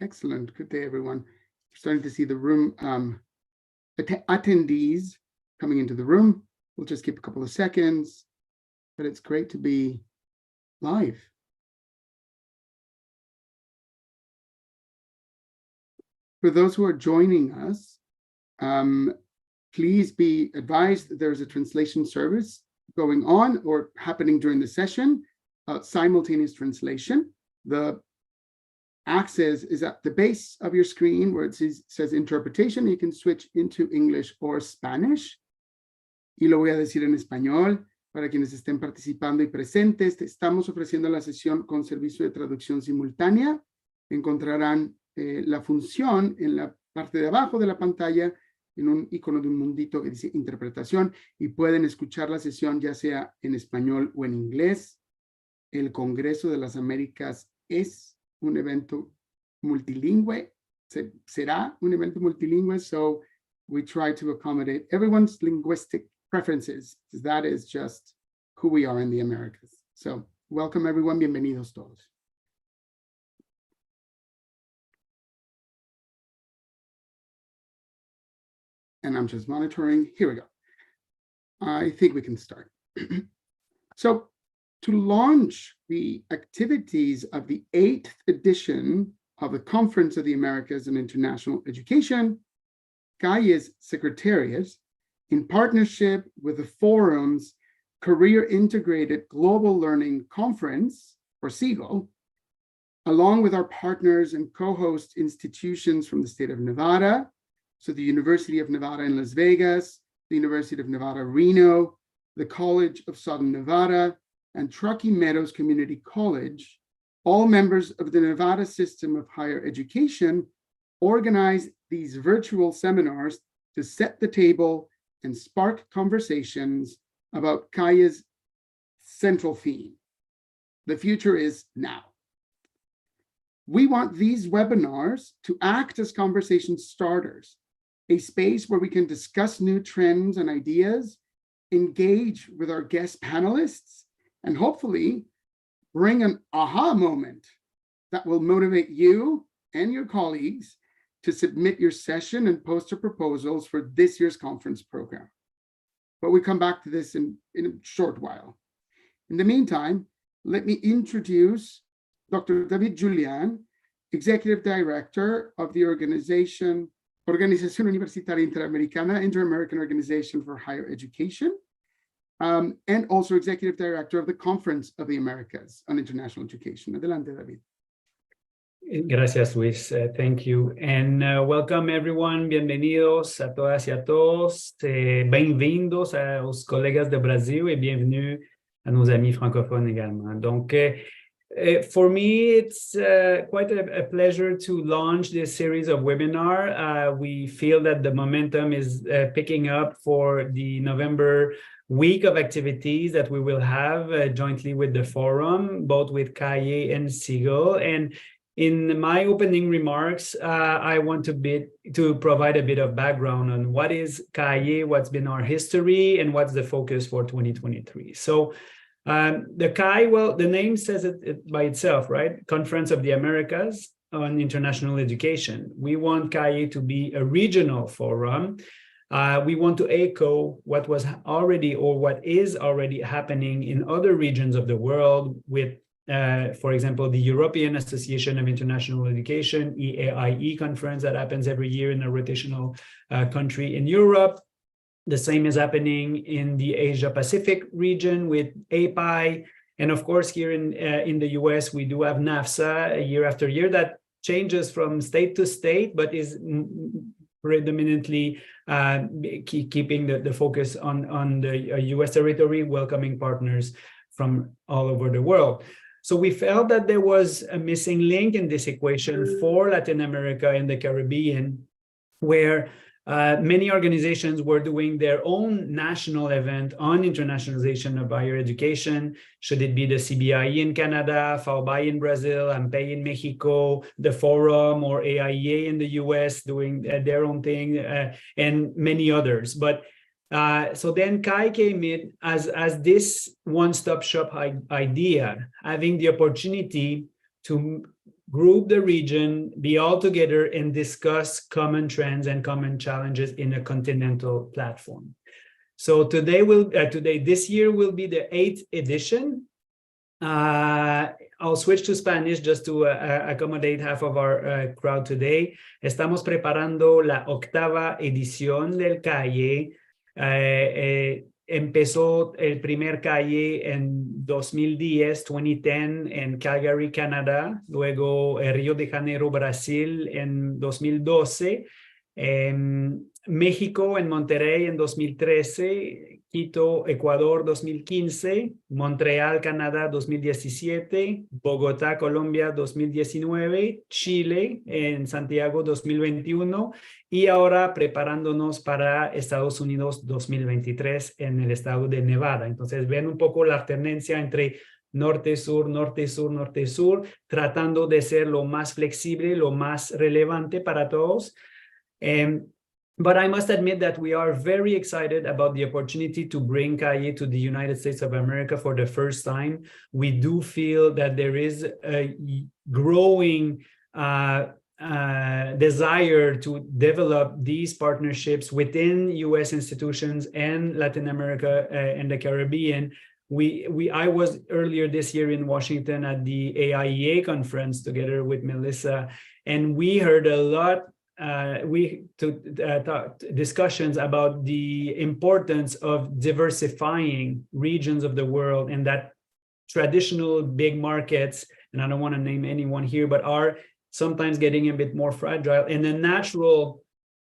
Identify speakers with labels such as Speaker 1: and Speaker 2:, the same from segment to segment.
Speaker 1: Excellent. Good day, everyone. We're starting to see the room attendees coming into the room. We'll just keep a couple of seconds, but it's great to be live. For those who are joining us, please be advised that there's a translation service going on or happening during the session, simultaneous translation. The access is at the base of your screen where it says interpretation. You can switch into English or Spanish. Y lo voy a decir en español para quienes estén participando y presentes. Estamos ofreciendo la sesión con servicio de traducción simultánea. Encontrarán la función en la parte de abajo de la pantalla en un icono de un mundito que dice interpretación y pueden escuchar la sesión ya sea en español o en inglés. El Congreso de las Américas es un evento multilingüe, será un evento multilingüe, so we try to accommodate everyone's linguistic preferences. That is just who we are in the Americas. So welcome everyone, bienvenidos todos. And I'm just monitoring. Here we go. I think we can start. So to launch the activities of the 8th edition of the Conference of the Americas in International Education, CAEI's Secretariat, in partnership with the Forum's Career Integrated Global Learning Conference, or CIGL, along with our partners and co-host institutions from the state of Nevada, so the University of Nevada in Las Vegas, the University of Nevada, Reno, the College of Southern Nevada, and Truckee Meadows Community College, all members of the Nevada System of Higher Education, organize these virtual seminars to set the table and spark conversations about CAEI's central theme. The future is now. We want these webinars to act as conversation starters, a space where we can discuss new trends and ideas, engage with our guest panelists, and hopefully bring an aha moment that will motivate you and your colleagues to submit your session and poster proposals for this year's conference program. But we come back to this in a short while. In the meantime, let me introduce Dr. David Julian, Executive Director of the Organización Universitaria Interamericana, Inter-American Organization for Higher Education, and also Executive Director of the Conference of the Americas on International Education. Adelante, David.
Speaker 2: Gracias, Luis. Thank you. And welcome, everyone. Bienvenidos a todas y a todos. Bem-vindos aos colegas de Brasil et bienvenue à nos amis francophones également. Donc, for me, it's quite a pleasure to launch this series of webinar. We feel that the momentum is picking up for the November week of activities that we will have jointly with the forum, both with CAEI and CIGL. And in my opening remarks, I want to provide a bit of background on what is CAEI, what's been our history, and what's the focus for 2023. So the CAEI, well, the name says it by itself, right? Conference of the Americas on International Education. We want CAEI to be a regional forum. We want to echo what was already or what is already happening in other regions of the world with, for example, the European Association of International Education, EAIE conference that happens every year in a rotational country in Europe. The same is happening in the Asia-Pacific region with API. And of course, here in the US, we do have NAFSA year after year that changes from state to state, but is predominantly keeping the focus on the US territory, welcoming partners from all over the world. So we felt that there was a missing link in this equation for Latin America and the Caribbean, where many organizations were doing their own national event on internationalization of higher education. Should it be the CBIE in Canada, FAUBAI in Brazil, AMPEI in Mexico, the Forum or AIEA in the US doing their own thing, and many others. But so then CAEI came in as this one-stop shop idea, having the opportunity to group the region, be all together, and discuss common trends and common challenges in a continental platform. So this year will be the 8th edition. I'll switch to Spanish just to accommodate half of our crowd today. Estamos preparando la 8ª edición del CAEI. Empezó el primer CAEI en 2010 en Calgary, Canadá, luego Río de Janeiro, Brasil en 2012, México en Monterrey en 2013, Quito, Ecuador 2015, Montreal, Canadá 2017, Bogotá, Colombia 2019, Chile en Santiago 2021 y ahora preparándonos para Estados Unidos 2023 en el estado de Nevada. Entonces ven un poco la tendencia entre norte-sur, norte-sur, norte-sur, tratando de ser lo más flexible, lo más relevante para todos. But I must admit that we are very excited about the opportunity to bring CAEI to the United States of America for the first time. We do feel that there is a growing desire to develop these partnerships within U.S. institutions and Latin America and the Caribbean. I was earlier this year in Washington at the AIEA conference together with Melissa, and we heard a lot. We took discussions about the importance of diversifying regions of the world, and that traditional big markets, and I don't want to name anyone here, but are sometimes getting a bit more fragile. And the natural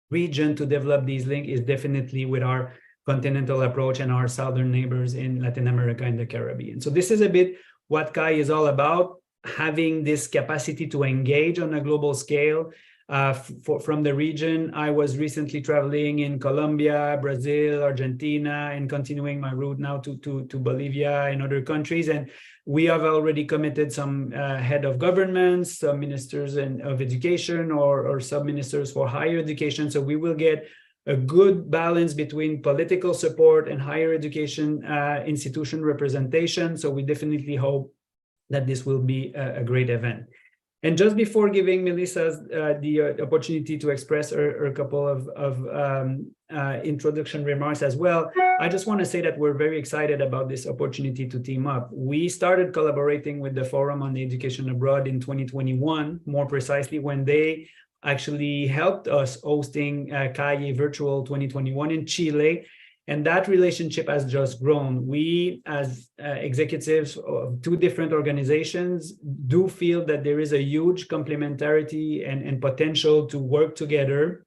Speaker 2: region to develop these links is definitely with our continental approach and our southern neighbors in Latin America and the Caribbean. So this is a bit what CAEI is all about, having this capacity to engage on a global scale. From the region, I was recently traveling in Colombia, Brazil, Argentina, and continuing my route now to Bolivia and other countries. And we have already committed some head of governments, some ministers of education, or sub-ministers for higher education. So we will get a good balance between political support and higher education institution representation. So we definitely hope that this will be a great event. And just before giving Melissa the opportunity to express her couple of introduction remarks as well, I just want to say that we're very excited about this opportunity to team up. We started collaborating with the Forum on Education Abroad in 2021, more precisely when they actually helped us hosting CAEI Virtual 2021 in Chile. And that relationship has just grown. We, as executives of two different organizations, do feel that there is a huge complementarity and potential to work together.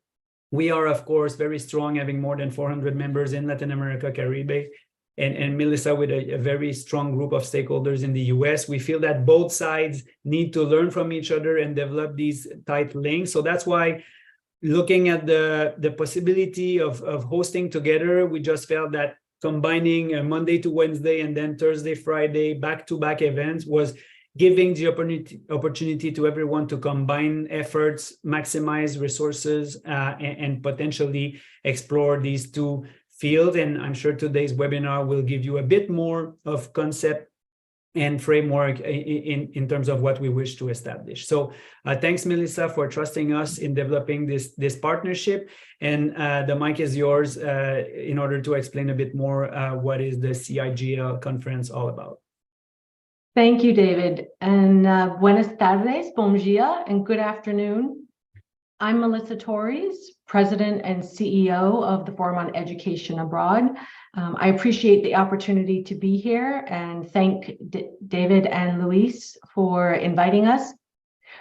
Speaker 2: We are, of course, very strong, having more than 400 members in Latin America, Caribbean, and Melissa with a very strong group of stakeholders in the US. We feel that both sides need to learn from each other and develop these tight links. So that's why, looking at the possibility of hosting together, we just felt that combining a Monday to Wednesday and then Thursday, Friday, back-to-back events was giving the opportunity to everyone to combine efforts, maximize resources, and potentially explore these two fields. And I'm sure today's webinar will give you a bit more of concept and framework in terms of what we wish to establish. So thanks, Melissa, for trusting us in developing this partnership. And the mic is yours in order to explain a bit more what is the CIGL conference all about.
Speaker 3: Thank you, David. And buenas tardes, bom dia, and good afternoon. I'm Melissa Torres, President and CEO of the Forum on Education Abroad. I appreciate the opportunity to be here and thank David and Luis for inviting us.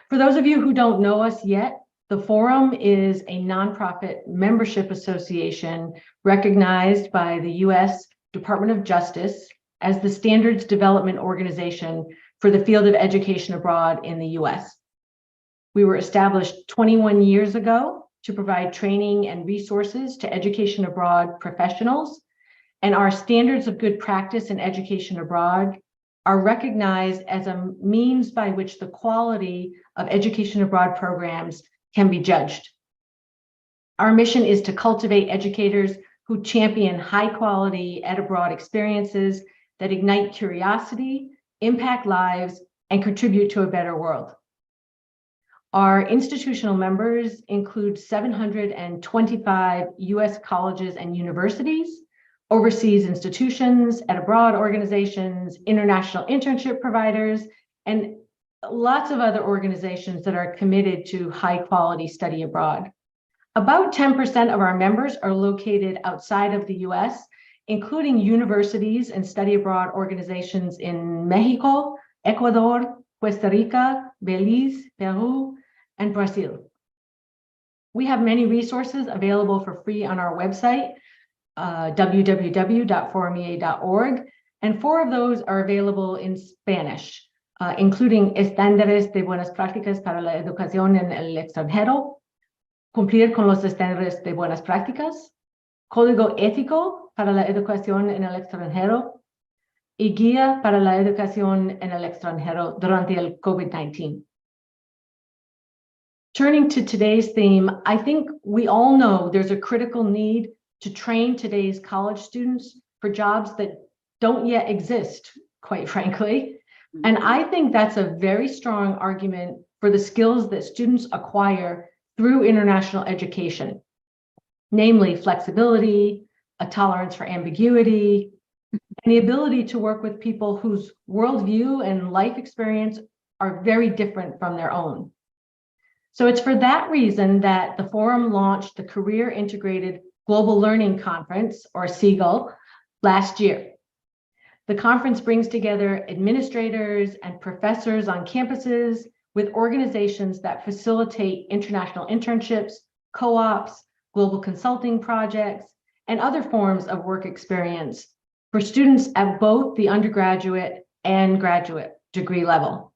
Speaker 3: For those of you who don't know us yet, the Forum is a nonprofit membership association recognized by the U.S. Department of Justice as the standards development organization for the field of education abroad in the U.S. We were established 21 years ago to provide training and resources to education abroad professionals, and our standards of good practice in education abroad are recognized as a means by which the quality of education abroad programs can be judged. Our mission is to cultivate educators who champion high-quality ed abroad experiences that ignite curiosity, impact lives, and contribute to a better world. Our institutional members include 725 US colleges and universities, overseas institutions, and abroad organizations, international internship providers, and lots of other organizations that are committed to high quality study abroad. About 10% of our members are located outside of the US, including universities and study abroad organizations in Mexico, Ecuador, Costa Rica, Belize, Peru, and Brazil. We have many resources available for free on our website, www.forumea.org, and 4 of those are available in Spanish, including Estándares de Buenas Prácticas para la Educación en el Extranjero, Cumplir con los Estándares de Buenas Prácticas, Código Ético para la Educación en el Extranjero, y Guía para la Educación en el Extranjero durante el COVID-19. Turning to today's theme, I think we all know there's a critical need to train today's college students for jobs that don't yet exist, quite frankly. And I think that's a very strong argument for the skills that students acquire through international education, namely flexibility, a tolerance for ambiguity, and the ability to work with people whose worldview and life experience are very different from their own. So it's for that reason that the forum launched the Career Integrated Global Learning Conference, or CIGL, last year. The conference brings together administrators and professors on campuses with organizations that facilitate international internships, co-ops, global consulting projects, and other forms of work experience for students at both the undergraduate and graduate degree level.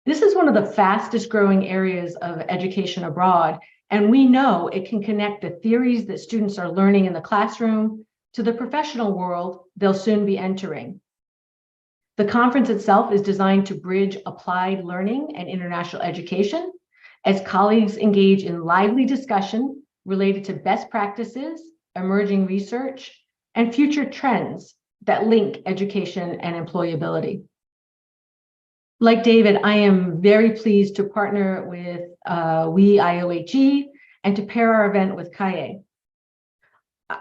Speaker 3: This is one of the fastest growing areas of education abroad, and we know it can connect the theories that students are learning in the classroom to the professional world they'll soon be entering. The conference itself is designed to bridge applied learning and international education as colleagues engage in lively discussion related to best practices, emerging research, and future trends that link education and employability. Like David, I am very pleased to partner with we IOHE and to pair our event with CAEI.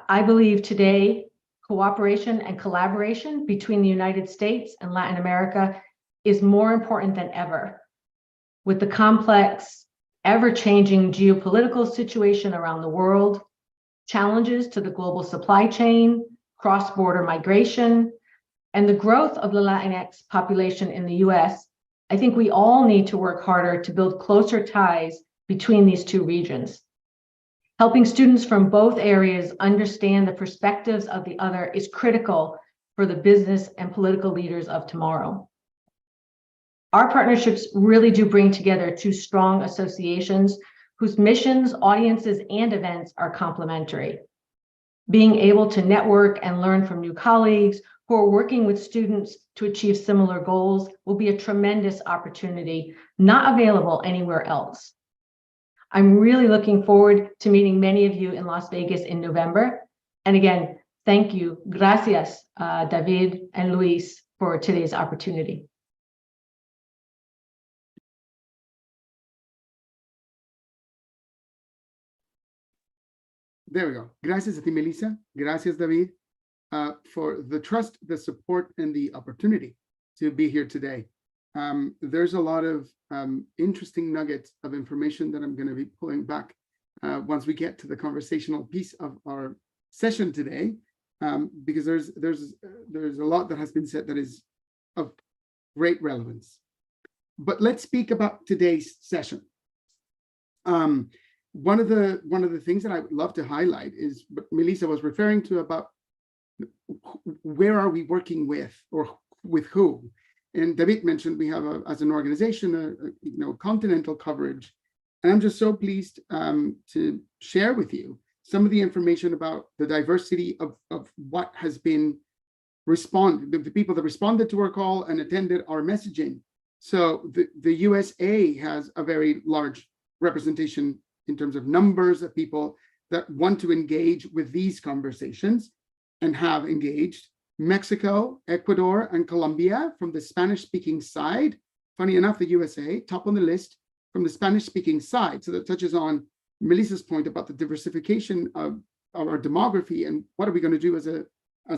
Speaker 3: I believe today cooperation and collaboration between the United States and Latin America is more important than ever. With the complex, ever-changing geopolitical situation around the world, challenges to the global supply chain, cross-border migration, and the growth of the Latinx population in the US, I think we all need to work harder to build closer ties between these two regions. Helping students from both areas understand the perspectives of the other is critical for the business and political leaders of tomorrow. Our partnerships really do bring together two strong associations whose missions, audiences, and events are complementary. Being able to network and learn from new colleagues who are working with students to achieve similar goals will be a tremendous opportunity not available anywhere else. I'm really looking forward to meeting many of you in Las Vegas in November. And again, thank you. Gracias, David and Luis, for today's opportunity.
Speaker 1: There we go. Gracias a ti, Melissa. Gracias, David, for the trust, the support, and the opportunity to be here today. There's a lot of interesting nuggets of information that I'm going to be pulling back once we get to the conversational piece of our session today, because there's a lot that has been said that is of great relevance. But let's speak about today's session. One of the things that I would love to highlight is what Melissa was referring to about where are we working with, or with who. And David mentioned we have, as an organization, continental coverage. And I'm just so pleased to share with you some of the information about the diversity of what has been responded, the people that responded to our call and attended our messaging. So the USA has a very large representation in terms of numbers of people that want to engage with these conversations and have engaged. Mexico, Ecuador, and Colombia from the Spanish-speaking side. Funny enough, the USA, top on the list, from the Spanish-speaking side. So that touches on Melissa's point about the diversification of our demography and what are we going to do as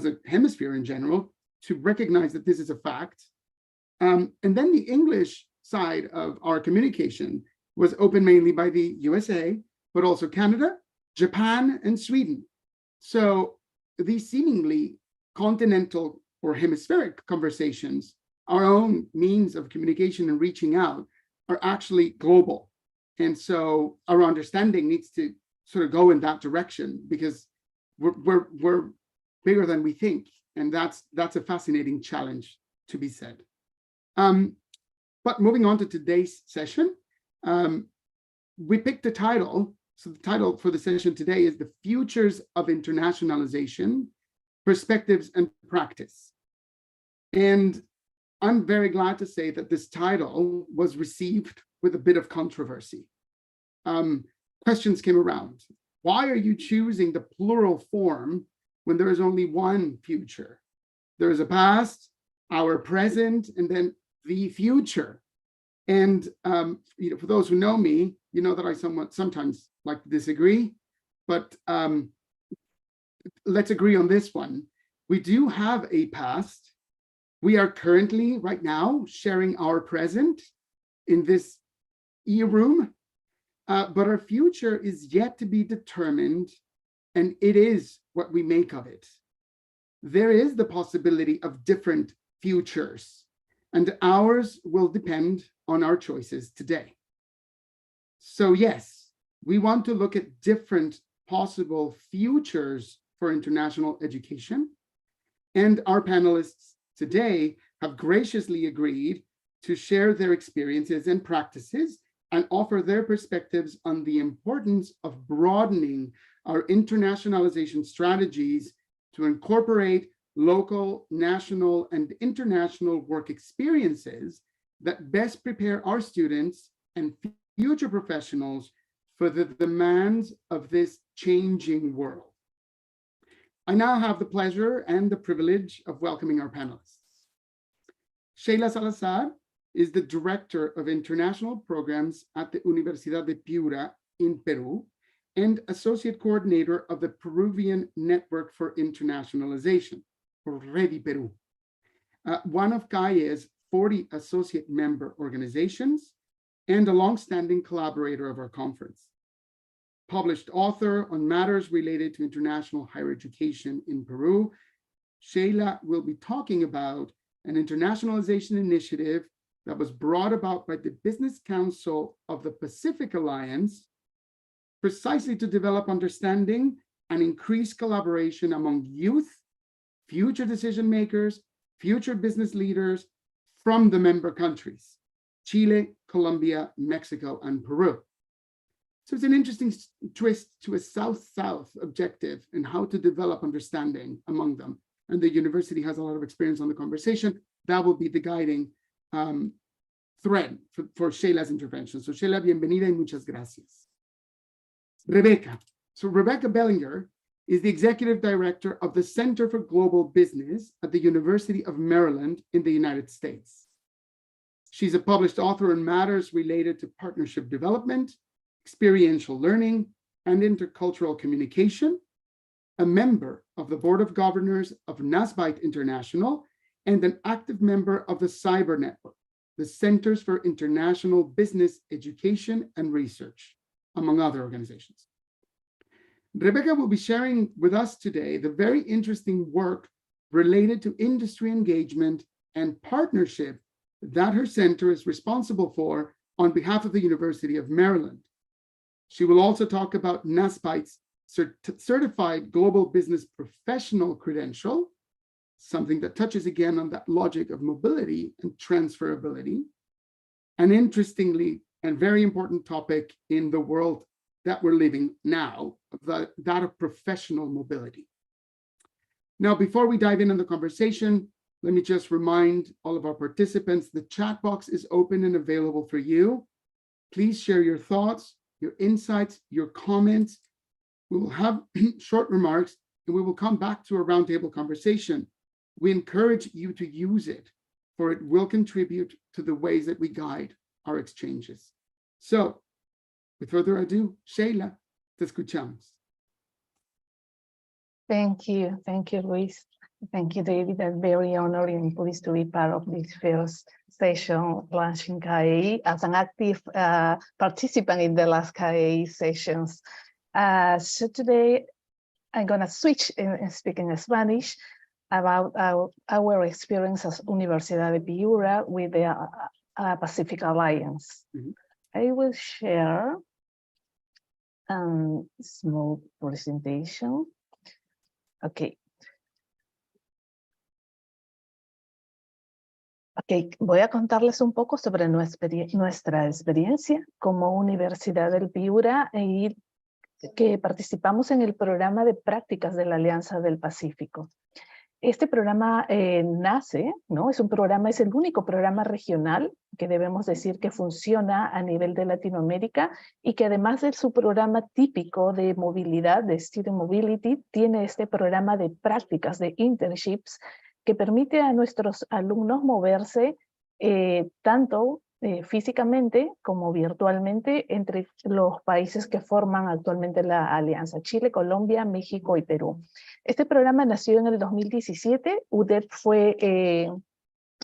Speaker 1: a hemisphere in general to recognize that this is a fact. And then the English side of our communication was opened mainly by the USA, but also Canada, Japan, and Sweden. So these seemingly continental or hemispheric conversations, our own means of communication and reaching out, are actually global. And so our understanding needs to sort of go in that direction because we're bigger than we think. And that's a fascinating challenge to be said. But moving on to today's session, we picked a title. So the title for the session today is The Futures of Internationalization, Perspectives and Practice. And I'm very glad to say that this title was received with a bit of controversy. Questions came around. Why are you choosing the plural form when there is only one future? There is a past, our present, and then the future. And for those who know me, you know that I sometimes like to disagree, but let's agree on this one. We do have a past. We are currently, right now, sharing our present in this e-room, but our future is yet to be determined, and it is what we make of it. There is the possibility of different futures, and ours will depend on our choices today. So yes, we want to look at different possible futures for international education, and our panelists today have graciously agreed to share their experiences and practices and offer their perspectives on the importance of broadening our internationalization strategies to incorporate local, national, and international work experiences that best prepare our students and future professionals for the demands of this changing world. I now have the pleasure and the privilege of welcoming our panelists. Sheila Salazar is the Director of International Programs at the Universidad de Piura in Peru and Associate Coordinator of the Peruvian Network for Internationalization, or Ready Peru, one of CAEI's 40 associate member organizations and a longstanding collaborator of our conference. Published author on matters related to international higher education in Peru, Sheila will be talking about an internationalization initiative that was brought about by the Business Council of the Pacific Alliance, precisely to develop understanding and increase collaboration among youth, future decision makers, future business leaders from the member countries, Chile, Colombia, Mexico, and Peru. So it's an interesting twist to a South-South objective and how to develop understanding among them. And the university has a lot of experience on the conversation. That will be the guiding thread for Sheila's intervention. So Sheila, bienvenida y muchas gracias. Rebecca. So Rebecca Bellinger is the Executive Director of the Center for Global Business at the University of Maryland in the United States. She's a published author on matters related to partnership development, experiential learning, and intercultural communication, a member of the Board of Governors of NASBITE International, and an active member of the Cyber Network, the Centers for International Business Education and Research, among other organizations. Rebecca will be sharing with us today the very interesting work related to industry engagement and partnership that her center is responsible for on behalf of the University of Maryland. She will also talk about NASBITE's Certified Global Business Professional Credential, something that touches again on that logic of mobility and transferability, an interestingly and very important topic in the world that we're living now, that of professional mobility. Now, before we dive in on the conversation, let me just remind all of our participants, the chat box is open and available for you. Please share your thoughts, your insights, your comments. We will have short remarks and we will come back to a roundtable conversation. We encourage you to use it, for it will contribute to the ways that we guide our exchanges. So, with further ado, Sheila, te escuchamos.
Speaker 4: Thank you, Luis. Thank you, David. I'm very honored and pleased to be part of this first session launching CAEI as an active participant in the last CAEI sessions. So today I'm going to switch and speak in Spanish about our experience as Universidad de Piura with the Pacific Alliance. I will share a small presentation. Okay. Voy a contarles un poco sobre nuestra experiencia como Universidad del Piura y que participamos en el programa de prácticas de la Alianza del Pacífico. Este programa nace, ¿no? Es el único programa regional que debemos decir que funciona a nivel de Latinoamérica y que además de su programa típico de movilidad, de Student Mobility, tiene este programa de prácticas, de internships, que permite a nuestros alumnos moverse tanto físicamente como virtualmente entre los países que forman actualmente la alianza, Chile, Colombia, México y Perú. Este programa nació en el 2017, UDEP fue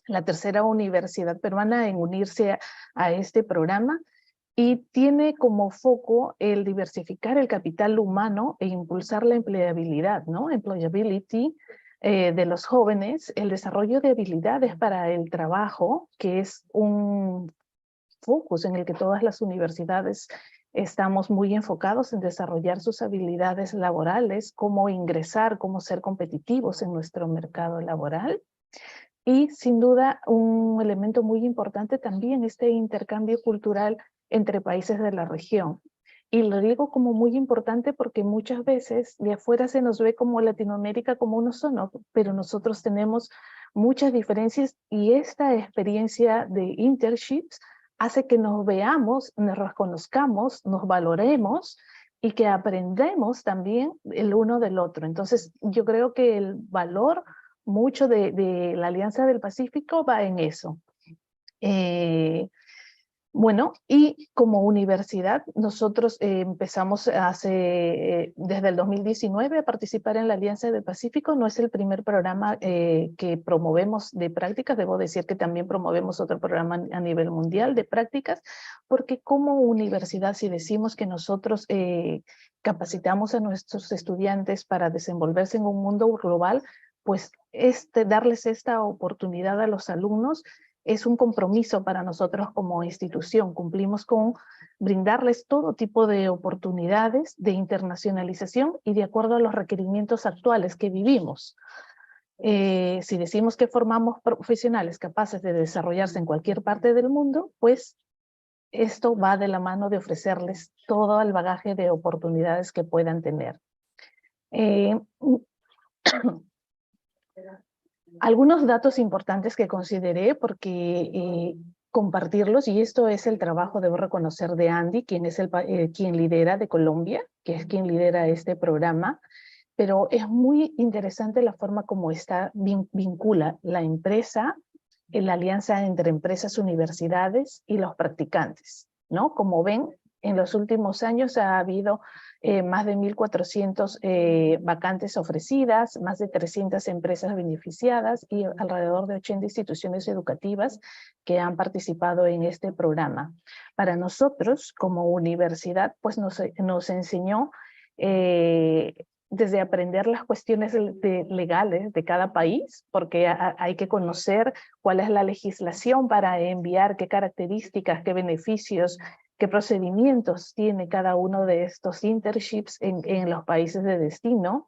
Speaker 4: la tercera universidad peruana en unirse a este programa y tiene como foco el diversificar el capital humano e impulsar la empleabilidad, ¿no? Employability de los jóvenes, el desarrollo de habilidades para el trabajo, que es un focus en el que todas las universidades estamos muy enfocados en desarrollar sus habilidades laborales, cómo ingresar, cómo ser competitivos en nuestro mercado laboral. Y sin duda un elemento muy importante también este intercambio cultural entre países de la región. Y lo digo como muy importante porque muchas veces de afuera se nos ve como Latinoamérica como uno solo, pero nosotros tenemos muchas diferencias y esta experiencia de internships hace que nos veamos, nos reconozcamos, nos valoremos y que aprendemos también el uno del otro. Entonces yo creo que el valor mucho de la Alianza del Pacífico va en eso. Bueno, y como universidad, nosotros empezamos desde el 2019 a participar en la Alianza del Pacífico. No es el primer programa que promovemos de prácticas, debo decir que también promovemos otro programa a nivel mundial de prácticas, porque como universidad, si decimos que nosotros capacitamos a nuestros estudiantes para desenvolverse en un mundo global, pues darles esta oportunidad a los alumnos es un compromiso para nosotros como institución. Cumplimos con brindarles todo tipo de oportunidades de internacionalización y de acuerdo a los requerimientos actuales que vivimos. Si decimos que formamos profesionales capaces de desarrollarse en cualquier parte del mundo, pues esto va de la mano de ofrecerles todo el bagaje de oportunidades que puedan tener. Algunos datos importantes que consideré porque compartirlos, y esto es el trabajo, debo reconocer, de Andy, quien es quien lidera de Colombia, que es quien lidera este programa, pero es muy interesante la forma como vincula la empresa, la alianza entre empresas, universidades y los practicantes, ¿no? Como ven, en los últimos años ha habido más de 1.400 vacantes ofrecidas, más de 300 empresas beneficiadas y alrededor de 80 instituciones educativas que han participado en este programa. Para nosotros, como universidad, pues nos enseñó desde aprender las cuestiones legales de cada país, porque hay que conocer cuál es la legislación para enviar, qué características, qué beneficios, qué procedimientos tiene cada uno de estos internships en los países de destino.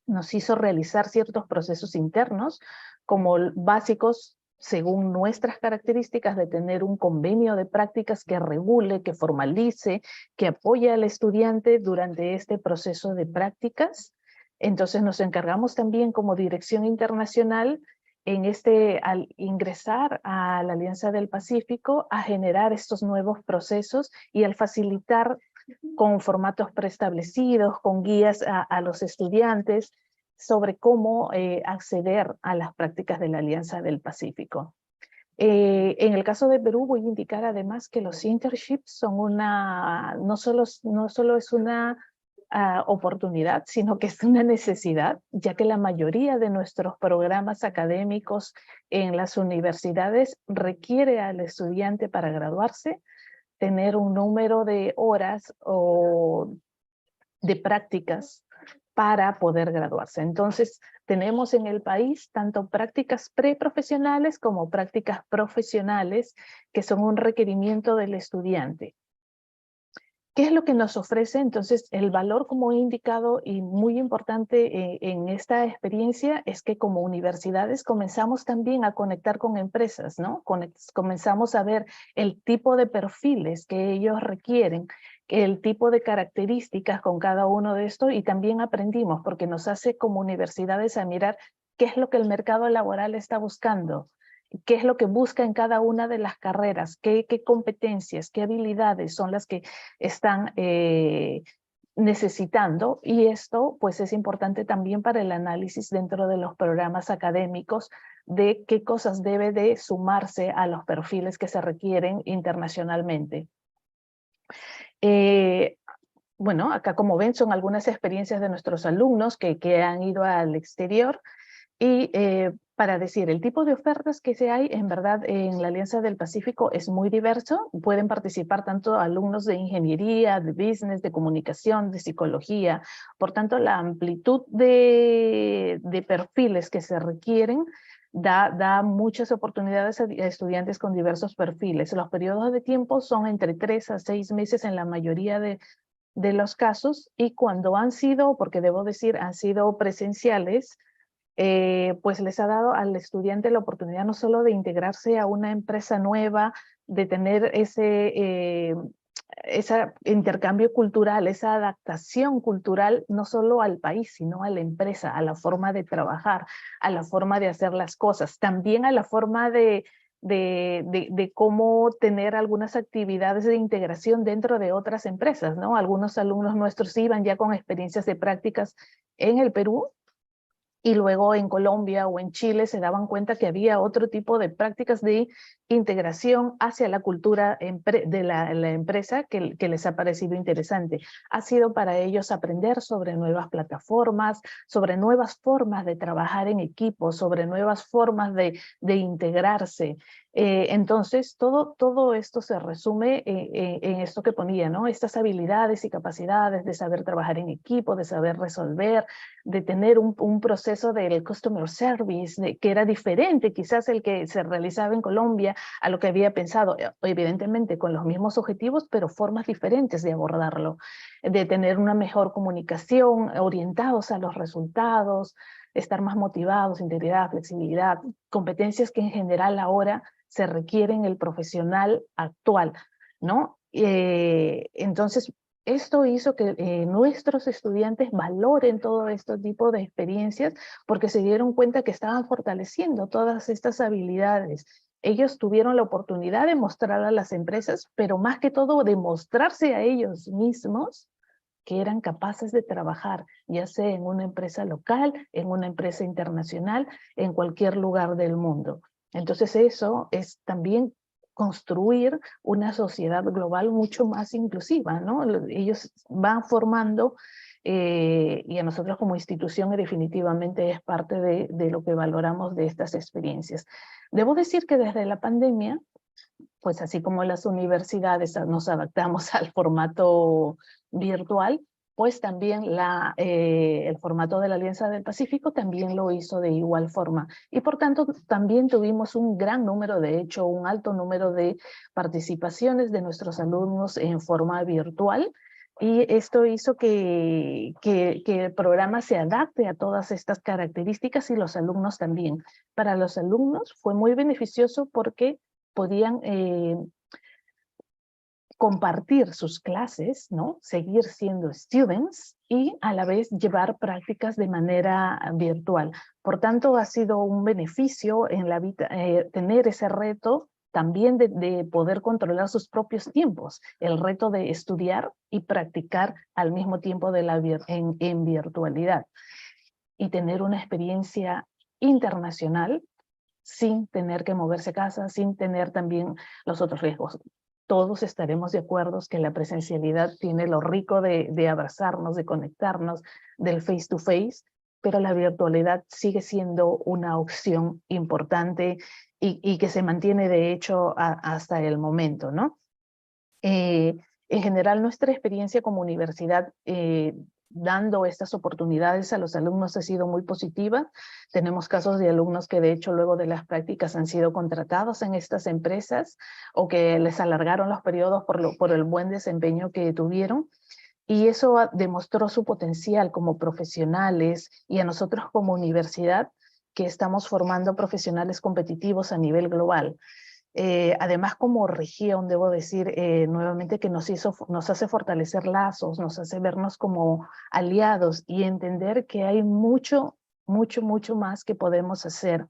Speaker 4: Nos hizo realizar ciertos procesos internos como básicos según nuestras características de tener un convenio de prácticas que regule, que formalice, que apoye al estudiante durante este proceso de prácticas. Entonces nos encargamos también como dirección internacional al ingresar a la Alianza del Pacífico a generar estos nuevos procesos y al facilitar con formatos preestablecidos, con guías a los estudiantes sobre cómo acceder a las prácticas de la Alianza del Pacífico. En el caso de Perú voy a indicar además que los internships son no solo es una oportunidad, sino que es una necesidad, ya que la mayoría de nuestros programas académicos en las universidades requiere al estudiante para graduarse tener un número de horas o de prácticas para poder graduarse. Entonces, tenemos en el país tanto prácticas preprofesionales como prácticas profesionales que son un requerimiento del estudiante. ¿Qué es lo que nos ofrece? Entonces, el valor, como he indicado, y muy importante en esta experiencia, es que como universidades comenzamos también a conectar con empresas, ¿no? Comenzamos a ver el tipo de perfiles que ellos requieren, el tipo de características con cada uno de estos, y también aprendimos, porque nos hace como universidades a mirar qué es lo que el mercado laboral está buscando, qué es lo que busca en cada una de las carreras, qué competencias, qué habilidades son las que están necesitando, y esto pues es importante también para el análisis dentro de los programas académicos de qué cosas debe de sumarse a los perfiles que se requieren internacionalmente. Bueno, acá como ven son algunas experiencias de nuestros alumnos que han ido al exterior. Y para decir, el tipo de ofertas que se hay, en verdad, en la Alianza del Pacífico es muy diverso. Pueden participar tanto alumnos de ingeniería, de business, de comunicación, de psicología. Por tanto, la amplitud de perfiles que se requieren da muchas oportunidades a estudiantes con diversos perfiles. Los periodos de tiempo son entre 3 a 6 meses en la mayoría de los casos, y cuando han sido, porque debo decir, han sido presenciales, pues les ha dado al estudiante la oportunidad no solo de integrarse a una empresa nueva, de tener ese intercambio cultural, esa adaptación cultural, no solo al país, sino a la empresa, a la forma de trabajar, a la forma de hacer las cosas, también a la forma de cómo tener algunas actividades de integración dentro de otras empresas, ¿no? Algunos alumnos nuestros iban ya con experiencias de prácticas en el Perú, y luego en Colombia o en Chile se daban cuenta que había otro tipo de prácticas de integración hacia la cultura de la empresa que les ha parecido interesante. Ha sido para ellos aprender sobre nuevas plataformas, sobre nuevas formas de trabajar en equipo, sobre nuevas formas de integrarse. Entonces, todo esto se resume en esto que ponía, ¿no? Estas habilidades y capacidades de saber trabajar en equipo, de saber resolver, de tener un proceso del customer service que era diferente quizás el que se realizaba en Colombia a lo que había pensado, evidentemente con los mismos objetivos, pero formas diferentes de abordarlo, de tener una mejor comunicación, orientados a los resultados, estar más motivados, integridad, flexibilidad, competencias que en general ahora se requieren el profesional actual, ¿no? Entonces, esto hizo que nuestros estudiantes valoren todo este tipo de experiencias, porque se dieron cuenta que estaban fortaleciendo todas estas habilidades. Ellos tuvieron la oportunidad de mostrar a las empresas, pero más que todo de mostrarse a ellos mismos que eran capaces de trabajar, ya sea en una empresa local, en una empresa internacional, en cualquier lugar del mundo. Entonces eso es también construir una sociedad global mucho más inclusiva, ¿no? Ellos van formando, y a nosotros como institución definitivamente es parte de lo que valoramos de estas experiencias. Debo decir que desde la pandemia, pues así como las universidades nos adaptamos al formato virtual, pues también el formato de la Alianza del Pacífico también lo hizo de igual forma. Y por tanto también tuvimos un gran número, de hecho un alto número de participaciones de nuestros alumnos en forma virtual. Y esto hizo que el programa se adapte a todas estas características, y los alumnos también. Para los alumnos fue muy beneficioso porque podían compartir sus clases, ¿no? Seguir siendo students y a la vez llevar prácticas de manera virtual. Por tanto, ha sido un beneficio en la vida tener ese reto también de poder controlar sus propios tiempos, el reto de estudiar y practicar al mismo tiempo en virtualidad, y tener una experiencia internacional sin tener que moverse a casa, sin tener también los otros riesgos. Todos estaremos de acuerdo que la presencialidad tiene lo rico de abrazarnos, de conectarnos, del face to face, pero la virtualidad sigue siendo una opción importante y que se mantiene de hecho hasta el momento, ¿no? En general, nuestra experiencia como universidad dando estas oportunidades a los alumnos ha sido muy positiva. Tenemos casos de alumnos que de hecho luego de las prácticas han sido contratados en estas empresas o que les alargaron los periodos por el buen desempeño que tuvieron. Y eso demostró su potencial como profesionales y a nosotros como universidad que estamos formando profesionales competitivos a nivel global. Además, como región, debo decir nuevamente que nos hace fortalecer lazos, nos hace vernos como aliados y entender que hay mucho más que podemos hacer.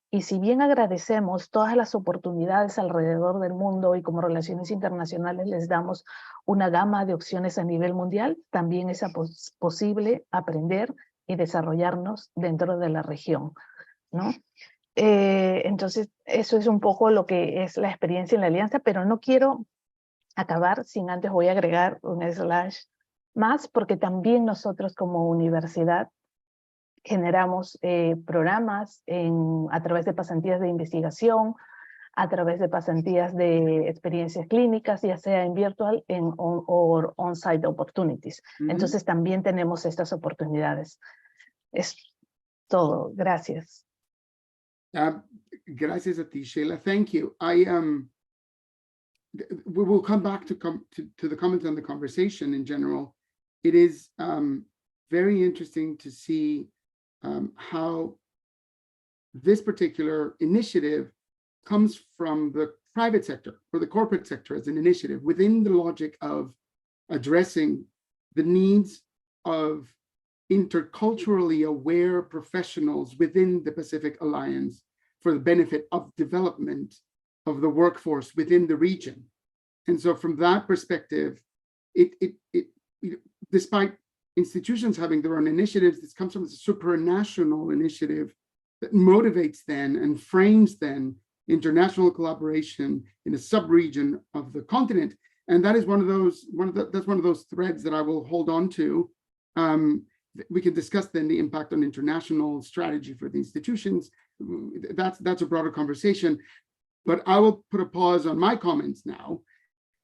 Speaker 4: Y si bien agradecemos todas las oportunidades alrededor del mundo y como relaciones internacionales les damos una gama de opciones a nivel mundial, también es posible aprender y desarrollarnos dentro de la región, ¿no? Entonces, eso es un poco lo que es la experiencia en la alianza, pero no quiero acabar sin antes voy a agregar un slash más, porque también nosotros como universidad generamos programas a través de pasantías de investigación, a través de pasantías de experiencias clínicas, ya sea en virtual o on-site opportunities. Entonces también tenemos estas oportunidades. Es todo. Gracias.
Speaker 1: Gracias a ti, Sheila. Thank you. We will come back to the comments on the conversation in general. It is very interesting to see how this particular initiative comes from the private sector or the corporate sector as an initiative within the logic of addressing the needs of interculturally aware professionals within the Pacific Alliance for the benefit of development of the workforce within the region. And so from that perspective, despite institutions having their own initiatives, this comes from a supranational initiative that motivates then and frames then international collaboration in a sub-region of the continent. And that is one of those threads that I will hold on to. We can discuss then the impact on international strategy for the institutions. That's a broader conversation, but I will put a pause on my comments now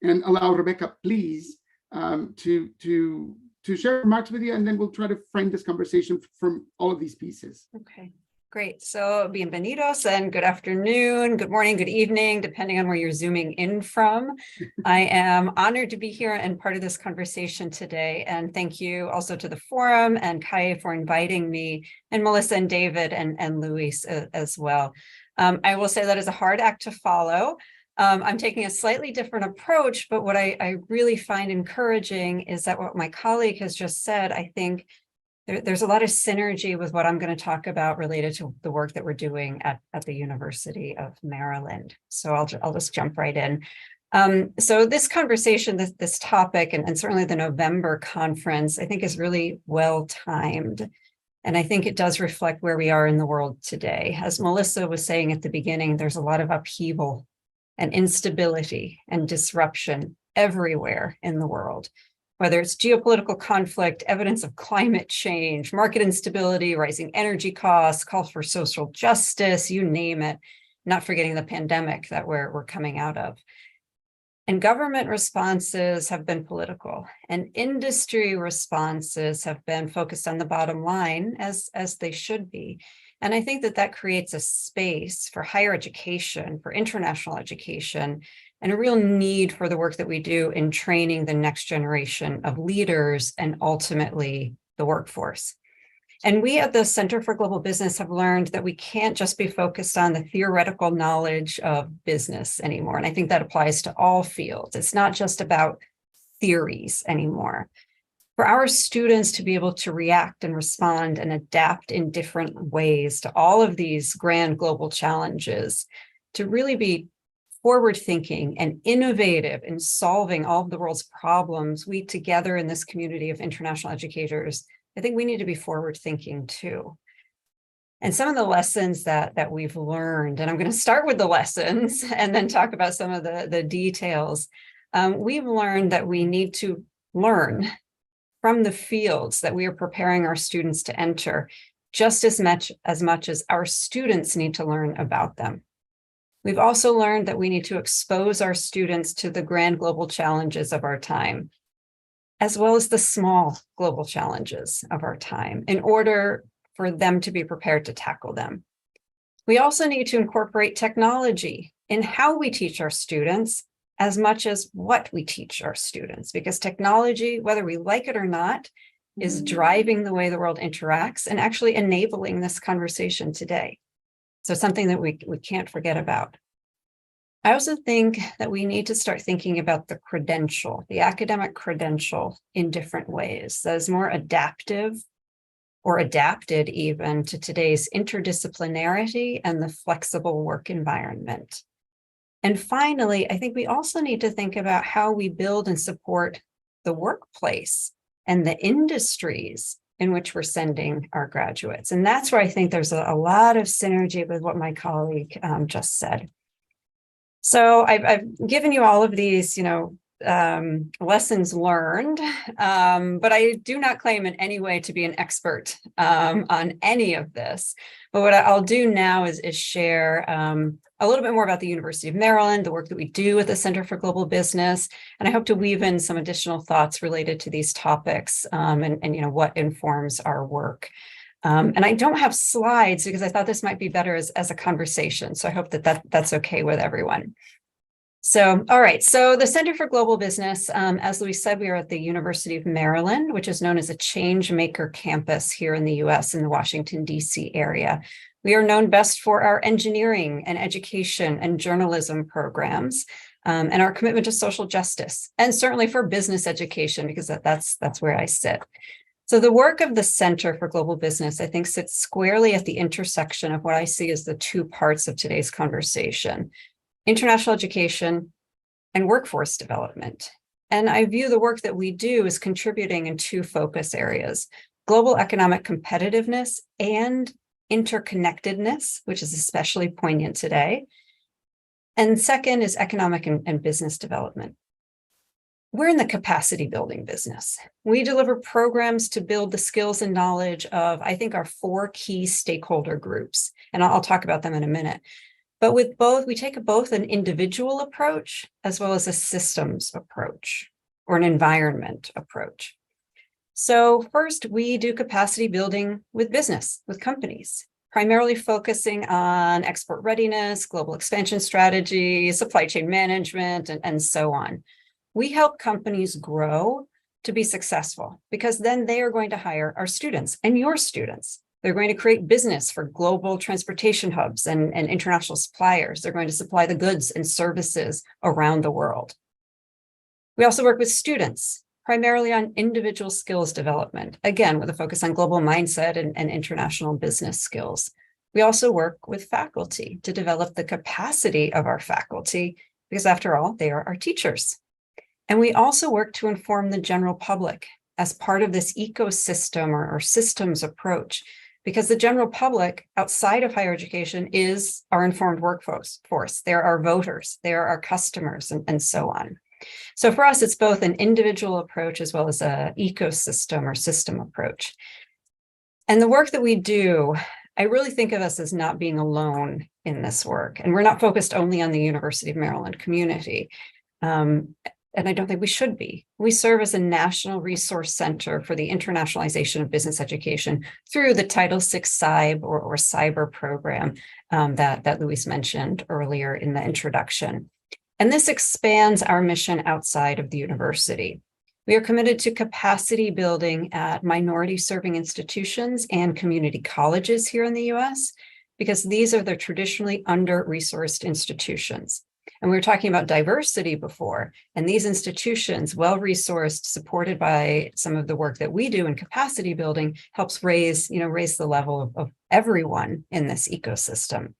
Speaker 1: and allow Rebecca, please, to share remarks with you, and then we'll try to frame this conversation from all of these pieces.
Speaker 5: Okay, great. So bienvenidos and good afternoon, good morning, good evening, depending on where you're zooming in from. I am honored to be here and part of this conversation today. And thank you also to the forum and CAEI for inviting me, and Melissa and David and Luis as well. I will say that is a hard act to follow. I'm taking a slightly different approach, but what I really find encouraging is that what my colleague has just said, I think there's a lot of synergy with what I'm going to talk about related to the work that we're doing at the University of Maryland. So I'll just jump right in. So this conversation, this topic, and certainly the November conference, I think is really well timed. And I think it does reflect where we are in the world today. As Melissa was saying at the beginning, there's a lot of upheaval and instability and disruption everywhere in the world, whether it's geopolitical conflict, evidence of climate change, market instability, rising energy costs, calls for social justice, you name it, not forgetting the pandemic that we're coming out of. And government responses have been political, and industry responses have been focused on the bottom line, as they should be. And I think that creates a space for higher education, for international education, and a real need for the work that we do in training the next generation of leaders and ultimately the workforce. And we at the Center for Global Business have learned that we can't just be focused on the theoretical knowledge of business anymore. And I think that applies to all fields. It's not just about theories anymore. For our students to be able to react and respond and adapt in different ways to all of these grand global challenges, to really be forward-thinking and innovative in solving all of the world's problems, we together in this community of international educators, I think we need to be forward-thinking too. And some of the lessons that we've learned, and I'm going to start with the lessons and then talk about some of the details. We've learned that we need to learn from the fields that we are preparing our students to enter just as much as our students need to learn about them. We've also learned that we need to expose our students to the grand global challenges of our time, as well as the small global challenges of our time, in order for them to be prepared to tackle them. We also need to incorporate technology in how we teach our students as much as what we teach our students, because technology, whether we like it or not, is driving the way the world interacts and actually enabling this conversation today. So something that we can't forget about. I also think that we need to start thinking about the credential, the academic credential, in different ways that is more adaptive or adapted even to today's interdisciplinarity and the flexible work environment. And finally, I think we also need to think about how we build and support the workplace and the industries in which we're sending our graduates. And that's where I think there's a lot of synergy with what my colleague just said. So I've given you all of these, lessons learned, but I do not claim in any way to be an expert on any of this. But what I'll do now is share a little bit more about the University of Maryland, the work that we do at the Center for Global Business, and I hope to weave in some additional thoughts related to these topics and what informs our work. And I don't have slides because I thought this might be better as a conversation. So I hope that's okay with everyone. So, all right. So the Center for Global Business, as Luis said, we are at the University of Maryland, which is known as a change maker campus here in the US in the Washington, DC area. We are known best for our engineering and education and journalism programs, and our commitment to social justice, and certainly for business education, because that's where I sit. So the work of the Center for Global Business, I think, sits squarely at the intersection of what I see as the two parts of today's conversation: international education and workforce development. And I view the work that we do as contributing in two focus areas: global economic competitiveness and interconnectedness, which is especially poignant today. And second is economic and business development. We're in the capacity building business. We deliver programs to build the skills and knowledge of, I think, our four key stakeholder groups. And I'll talk about them in a minute. But with both, we take both an individual approach as well as a systems approach or an environment approach. So first, we do capacity building with business, with companies, primarily focusing on export readiness, global expansion strategy, supply chain management, and so on. We help companies grow to be successful because then they are going to hire our students and your students. They're going to create business for global transportation hubs and international suppliers. They're going to supply the goods and services around the world. We also work with students, primarily on individual skills development, again, with a focus on global mindset and international business skills. We also work with faculty to develop the capacity of our faculty, because after all, they are our teachers. And we also work to inform the general public as part of this ecosystem or systems approach, because the general public outside of higher education is our informed workforce. They're our voters, they're our customers, and so on. So for us, it's both an individual approach as well as an ecosystem or system approach. And the work that we do, I really think of us as not being alone in this work. And we're not focused only on the University of Maryland community. And I don't think we should be. We serve as a national resource center for the internationalization of business education through the Title VI CIBE or cyber program that Luis mentioned earlier in the introduction. And this expands our mission outside of the university. We are committed to capacity building at minority serving institutions and community colleges here in the US, because these are the traditionally under-resourced institutions. And we were talking about diversity before, and these institutions, well-resourced, supported by some of the work that we do in capacity building, helps raise the level of everyone in this ecosystem.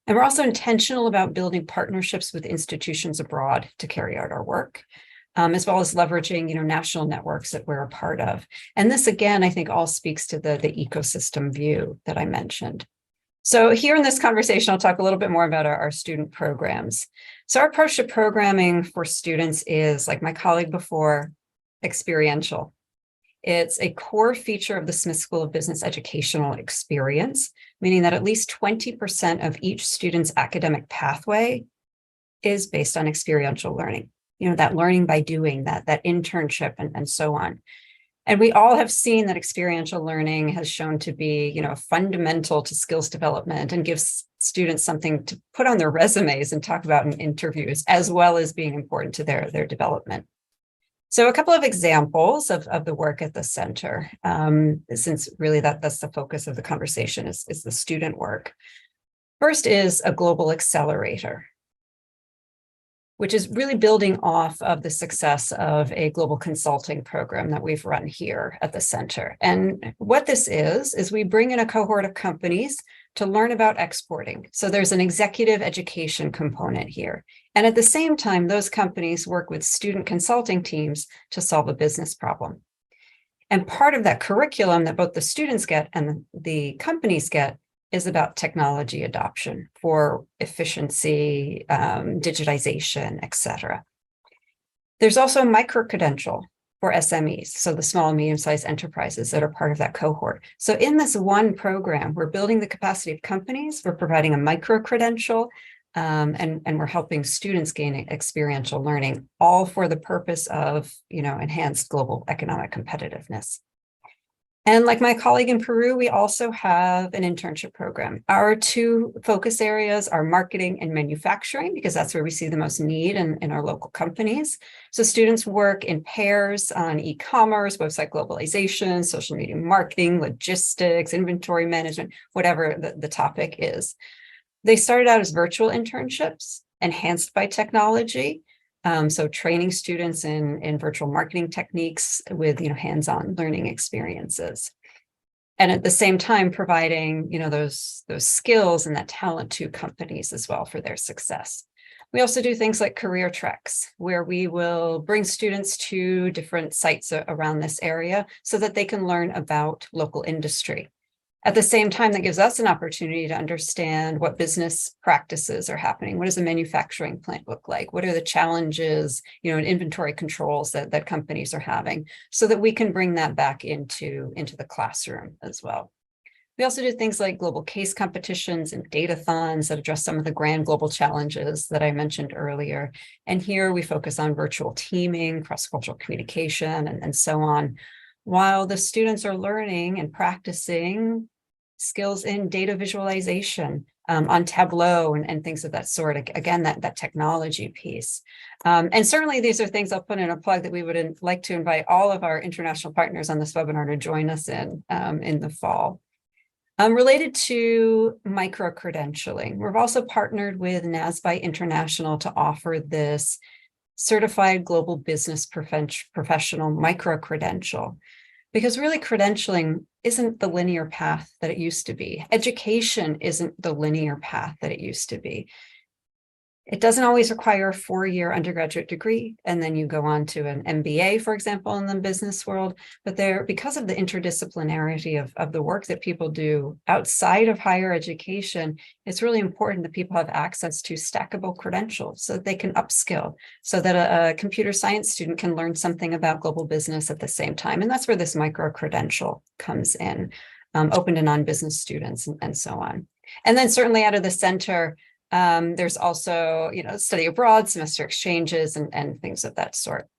Speaker 5: And we're also intentional about building partnerships with institutions abroad to carry out our work. as well as leveraging, national networks that we're a part of. And this, again, I think all speaks to the ecosystem view that I mentioned. So here in this conversation, I'll talk a little bit more about our student programs. So our approach to programming for students is, like my colleague before, experiential. It's a core feature of the Smith School of Business educational experience, meaning that at least 20% of each student's academic pathway is based on experiential learning. That learning by doing, that internship and so on. And we all have seen that experiential learning has shown to be, fundamental to skills development and gives students something to put on their resumes and talk about in interviews, as well as being important to their development. So a couple of examples of the work at the center, since really that's the focus of the conversation is the student work. First is a global accelerator, which is really building off of the success of a global consulting program that we've run here at the center. And what this is we bring in a cohort of companies to learn about exporting. So there's an executive education component here. And at the same time, those companies work with student consulting teams to solve a business problem. And part of that curriculum that both the students get and the companies get is about technology adoption for efficiency, digitization, et cetera. There's also micro-credential for SMEs, so the small and medium-sized enterprises that are part of that cohort. So in this one program, we're building the capacity of companies, we're providing a micro-credential, and we're helping students gain experiential learning, all for the purpose of, enhanced global economic competitiveness. And like my colleague in Peru, we also have an internship program. Our two focus areas are marketing and manufacturing, because that's where we see the most need in our local companies. So students work in pairs on e-commerce, website globalization, social media marketing, logistics, inventory management, whatever the topic is. They started out as virtual internships, enhanced by technology. So training students in virtual marketing techniques with hands-on learning experiences, and at the same time providing those skills and that talent to companies as well for their success. We also do things like career treks, where we will bring students to different sites around this area so that they can learn about local industry. At the same time, that gives us an opportunity to understand what business practices are happening. What does a manufacturing plant look like? What are the challenges, and inventory controls that companies are having, so that we can bring that back into the classroom as well. We also do things like global case competitions and datathons that address some of the grand global challenges that I mentioned earlier. And here we focus on virtual teaming, cross-cultural communication, and so on, while the students are learning and practicing skills in data visualization on Tableau and things of that sort. Again, that technology piece. And certainly these are things I'll put in a plug that we would like to invite all of our international partners on this webinar to join us in the fall. Related to micro-credentialing, we've also partnered with NASBI International to offer this Certified Global Business Professional micro-credential. Because really credentialing isn't the linear path that it used to be. Education isn't the linear path that it used to be. It doesn't always require a 4-year undergraduate degree, and then you go on to an MBA, for example, in the business world. But because of the interdisciplinarity of the work that people do outside of higher education, it's really important that people have access to stackable credentials so that they can upskill, so that a computer science student can learn something about global business at the same time. And that's where this micro-credential comes in, open to non-business students and so on. And then certainly out of the center, there's also, study abroad, semester exchanges, and things of that sort.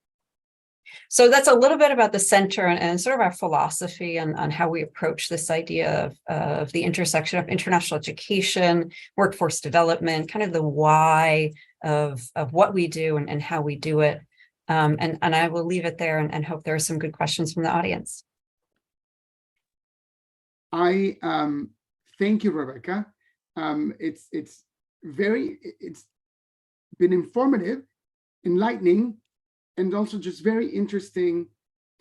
Speaker 5: So that's a little bit about the center and sort of our philosophy on how we approach this idea of the intersection of international education, workforce development, kind of the why of what we do and how we do it. And I will leave it there and hope there are some good questions from the audience.
Speaker 1: I thank you, Rebecca. It's been informative, enlightening, and also just very interesting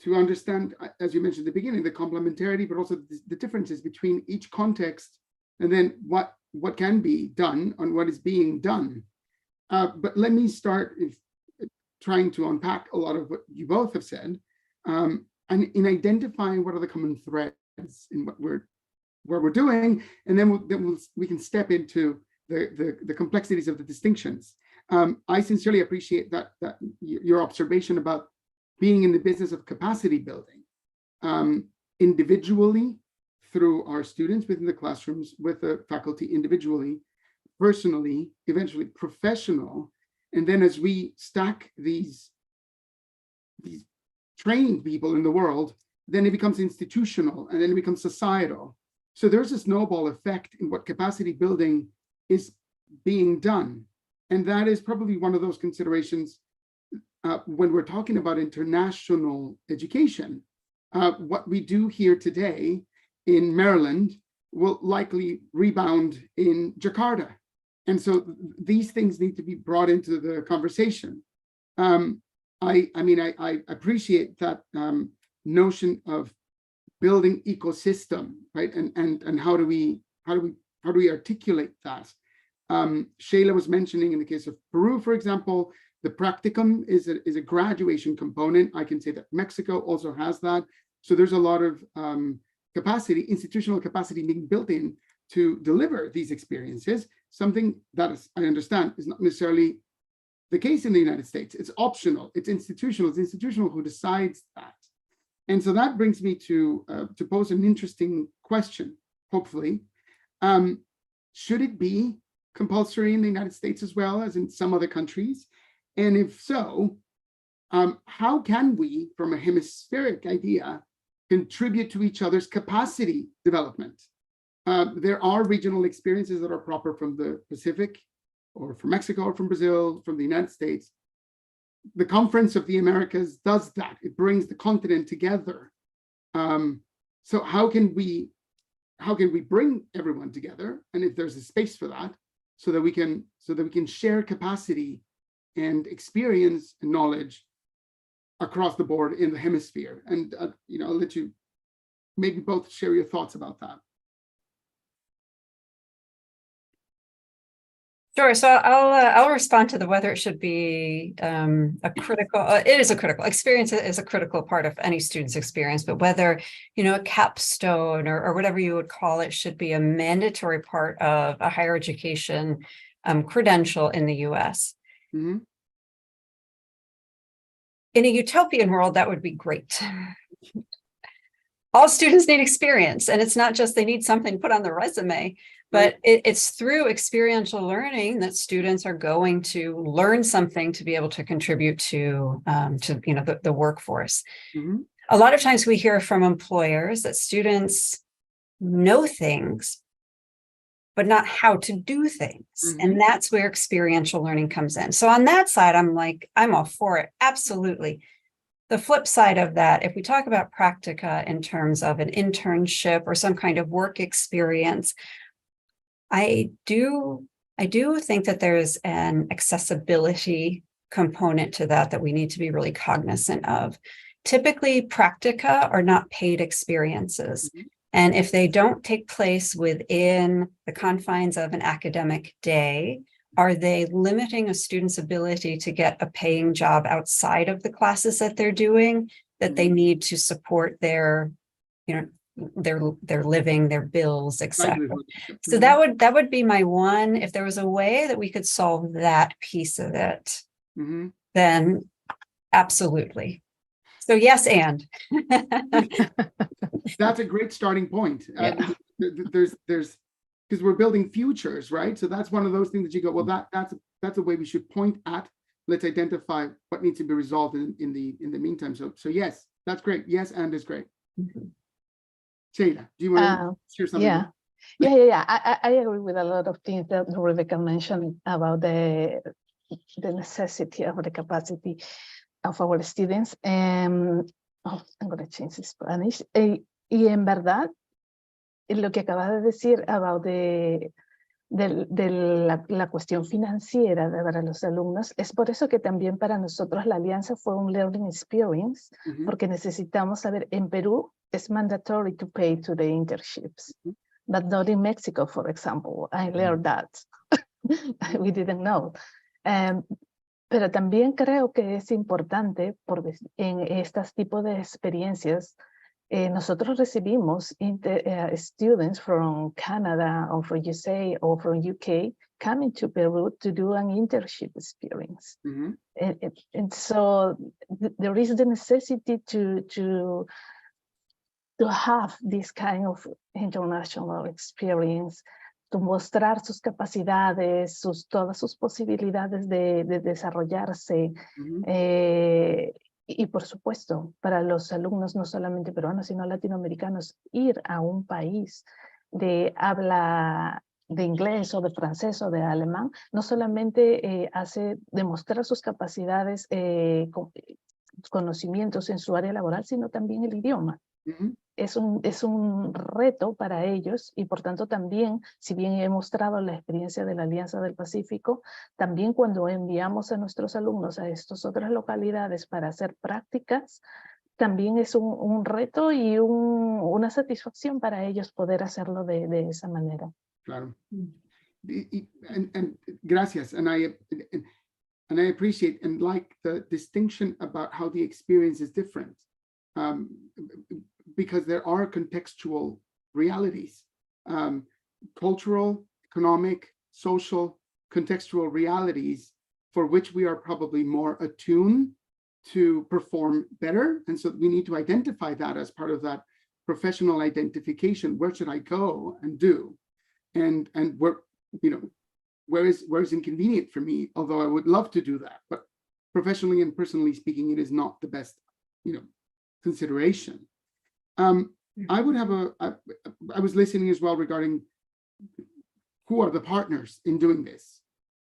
Speaker 1: to understand, as you mentioned at the beginning, the complementarity, but also the differences between each context, and then what can be done and what is being done. But let me start trying to unpack a lot of what you both have said, and in identifying what are the common threads in what we're doing, and then we can step into the complexities of the distinctions. I sincerely appreciate that your observation about being in the business of capacity building, individually through our students within the classrooms, with the faculty individually, personally, eventually professional, and then as we stack these trained people in the world, then it becomes institutional, and then it becomes societal. So there's a snowball effect in what capacity building is being done. And that is probably one of those considerations when we're talking about international education. What we do here today in Maryland will likely rebound in Jakarta. And so these things need to be brought into the conversation. I appreciate that notion of building ecosystem, right? And how do we articulate that? Shayla was mentioning in the case of Peru, for example, the practicum is a graduation component. I can say that Mexico also has that. So there's a lot of capacity, institutional capacity being built in to deliver these experiences, something that is, I understand, is not necessarily the case in the United States. It's optional, it's institutional who decides that. And so that brings me to pose an interesting question, hopefully. Should it be compulsory in the United States as well as in some other countries? And if so, how can we, from a hemispheric idea, contribute to each other's capacity development? There are regional experiences that are proper from the Pacific, or from Mexico, or from Brazil, from the United States. The Conference of the Americas does that. It brings the continent together. So how can we bring everyone together? And if there's a space for that, so that we can share capacity and experience and knowledge across the board in the hemisphere. And I'll let you maybe both share your thoughts about that.
Speaker 5: Sure. So I'll respond to whether it should be a critical. It is a critical experience. Is a critical part of any student's experience, but whether a capstone or whatever you would call it should be a mandatory part of a higher education credential in the U.S.
Speaker 1: Mm-hmm.
Speaker 5: In a utopian world, that would be great. All students need experience, and it's not just they need something put on their resume. But it's through experiential learning that students are going to learn something to be able to contribute to the workforce.
Speaker 1: Mm-hmm.
Speaker 5: A lot of times we hear from employers that students know things, but not how to do things.
Speaker 1: Mm-hmm.
Speaker 5: And that's where experiential learning comes in. So on that side, I'm all for it. Absolutely. The flip side of that, if we talk about practica in terms of an internship or some kind of work experience, I do think that there's an accessibility component to that we need to be really cognizant of. Typically, practica are not paid experiences. Mm-hmm. And if they don't take place within the confines of an academic day, are they limiting a student's ability to get a paying job outside of the classes that they're doing, that they need to support their living, their bills, etc. So that would be my one. If there was a way that we could solve that piece of it, mm-hmm. then absolutely. So yes, and
Speaker 1: that's a great starting point.
Speaker 5: Yeah.
Speaker 1: There's because we're building futures, right? So that's one of those things that you go, well, that's a way we should point at. Let's identify what needs to be resolved in the meantime. So yes, that's great. Yes, and is great. Mm-hmm. Shayla, do you want to share something?
Speaker 4: Yeah. I agree with a lot of things that Rebecca mentioned about the necessity of the capacity of our students. I'm going to change to Spanish. Y en verdad, lo que acabas de decir about la cuestión financiera para los alumnos, es por eso que también para nosotros la alianza fue un learning experience, mm-hmm. porque necesitamos saber, en Perú, it's mandatory to pay to the internships, mm-hmm. but not in Mexico, for example. I learned that. We didn't know. Pero también creo que es importante, porque en estos tipos de experiencias, nosotros recibimos students from Canada or from USA or from UK coming to Peru to do an internship experience.
Speaker 1: Mhm.
Speaker 4: And so there is the necessity to have this kind of international experience, to mostrar sus capacidades, todas sus posibilidades de desarrollarse.
Speaker 1: Mhm.
Speaker 4: Y por supuesto, para los alumnos no solamente peruanos, sino latinoamericanos, ir a un país de habla de inglés o de francés o de alemán, no solamente hace demostrar sus capacidades, conocimientos en su área laboral, sino también el idioma.
Speaker 1: Mhm.
Speaker 4: Es un reto para ellos y por tanto también, si bien he mostrado la experiencia de la Alianza del Pacífico, también cuando enviamos a nuestros alumnos a estas otras localidades para hacer prácticas, también es un reto y una satisfacción para ellos poder hacerlo de esa manera.
Speaker 1: Claro. And gracias. And I appreciate and like the distinction about how the experience is different. Because there are contextual realities, cultural, economic, social, contextual realities for which we are probably more attuned to perform better. And so we need to identify that as part of that professional identification. Where should I go and do? And where, where is inconvenient for me, although I would love to do that, but professionally and personally speaking, it is not the best, consideration. I would have I was listening as well regarding who are the partners in doing this,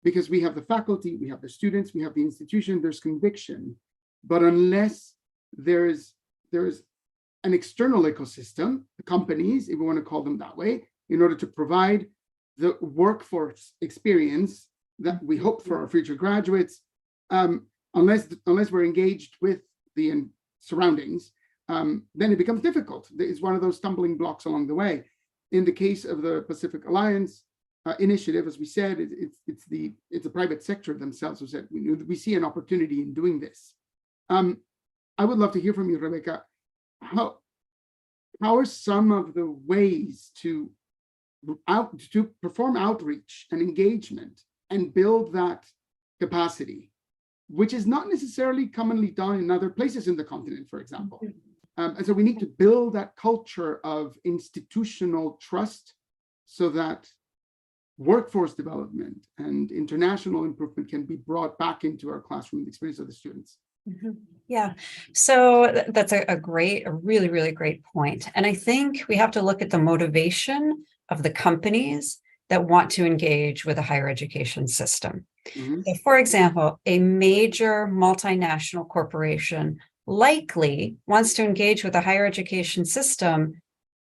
Speaker 1: because we have the faculty, we have the students, we have the institution, there's conviction, but unless there's an external ecosystem, the companies, if we want to call them that way, in order to provide the workforce experience that we hope for our future graduates, unless we're engaged with the surroundings, then it becomes difficult. It's one of those stumbling blocks along the way. In the case of the Pacific Alliance initiative, as we said, it's the private sector themselves who said we see an opportunity in doing this. I would love to hear from you, Rebecca. How are some of the ways to perform outreach and engagement and build that capacity, which is not necessarily commonly done in other places in the continent, for example. And so we need to build that culture of institutional trust so that workforce development and international improvement can be brought back into our classroom, the experience of the students.
Speaker 5: Yeah, so that's a really, really great point. And I think we have to look at the motivation of the companies that want to engage with a higher education system.
Speaker 1: Mhm.
Speaker 5: So for example, a major multinational corporation likely wants to engage with a higher education system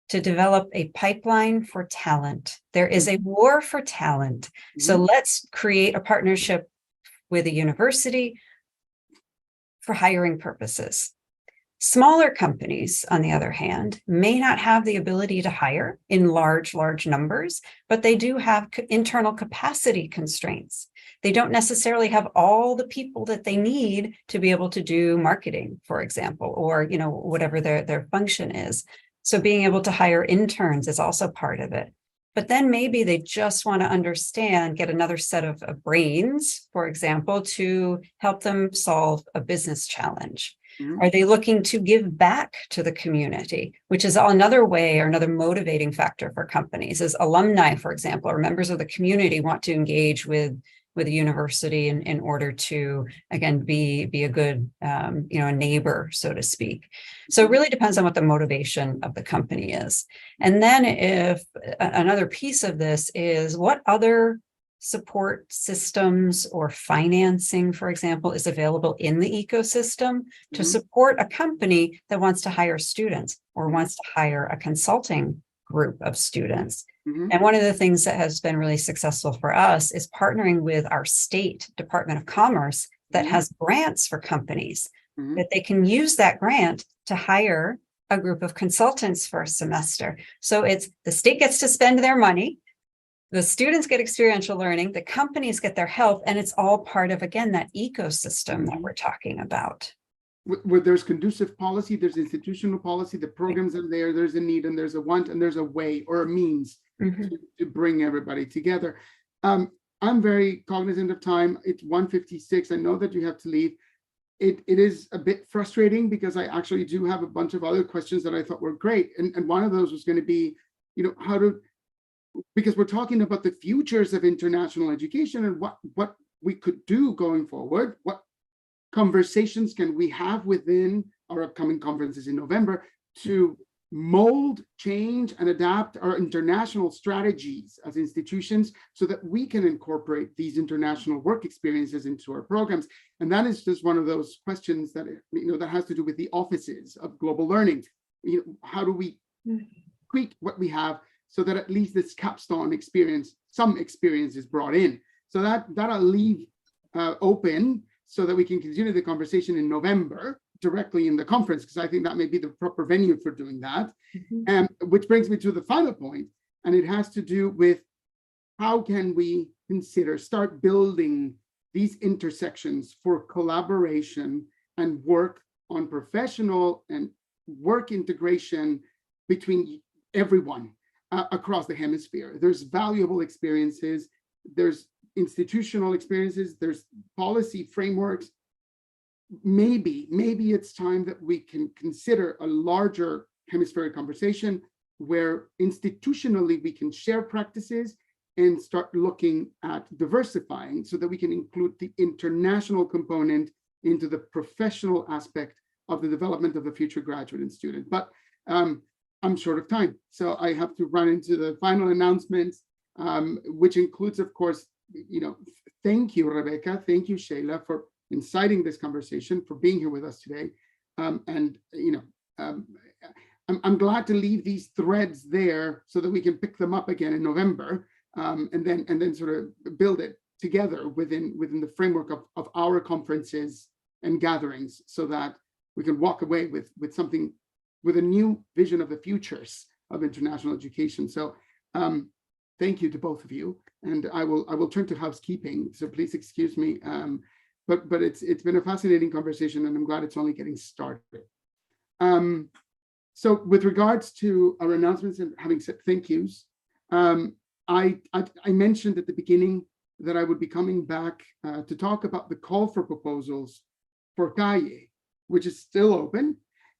Speaker 5: to develop a pipeline for talent. There is a war for talent. So let's create a partnership with a university for hiring purposes. Smaller companies, on the other hand, may not have the ability to hire in large numbers, but they do have internal capacity constraints. They don't necessarily have all the people that they need to be able to do marketing, for example, or whatever their function is. So being able to hire interns is also part of it. But then maybe they just want to understand, get another set of brains, for example, to help them solve a business challenge.
Speaker 1: Mhm.
Speaker 5: Are they looking to give back to the community, which is another way or another motivating factor for companies? As alumni, for example, or members of the community want to engage with a university in order to, again, be a good, a neighbor, so to speak. So it really depends on what the motivation of the company is. And then if another piece of this is what other support systems or financing, for example, is available in the ecosystem to support a company that wants to hire students or wants to hire a consulting group of students. And one of the things that has been really successful for us is partnering with our state Department of Commerce that has grants for companies that they can use that grant to hire a group of consultants for a semester. So it's the state gets to spend their money, The students get experiential learning, the companies get their help, and it's all part of, again, that ecosystem that we're talking about.
Speaker 1: Where there's conducive policy, there's institutional policy, the programs are there, there's a need and there's a want and there's a way or a means to bring everybody together. I'm very cognizant of time. It's 1:56. I know that you have to leave. It is a bit frustrating because I actually do have a bunch of other questions that I thought were great. And one of those was going to be, because we're talking about the futures of international education and what we could do going forward. What conversations can we have within our upcoming conferences in November to mold, change, and adapt our international strategies as institutions so that we can incorporate these international work experiences into our programs? And that is just one of those questions that, that has to do with the offices of global learning. How do we tweak what we have so that at least this capstone experience, some experience is brought in? So that I'll leave open so that we can continue the conversation in November directly in the conference, because I think that may be the proper venue for doing that. And which brings me to the final point, and it has to do with how can we start building these intersections for collaboration and work on professional and work integration between everyone across the hemisphere. There's valuable experiences, there's institutional experiences, there's policy frameworks. Maybe it's time that we can consider a larger hemispheric conversation where institutionally we can share practices and start looking at diversifying so that we can include the international component into the professional aspect of the development of the future graduate and student. But I'm short of time, so I have to run into the final announcements, which includes, of course, thank you, Rebecca. Thank you, Shayla, for inciting this conversation, for being here with us today. I'm glad to leave these threads there so that we can pick them up again in November, and then sort of build it together within the framework of our conferences and gatherings, so that we can walk away with something, with a new vision of the futures of international education. So thank you to both of you, and I will turn to housekeeping. So please excuse me, but it's been a fascinating conversation, and I'm glad it's only getting started. So with regards to our announcements and having said thank yous, I mentioned at the beginning that I would be coming back to talk about the call for proposals for CAEI, which is still open,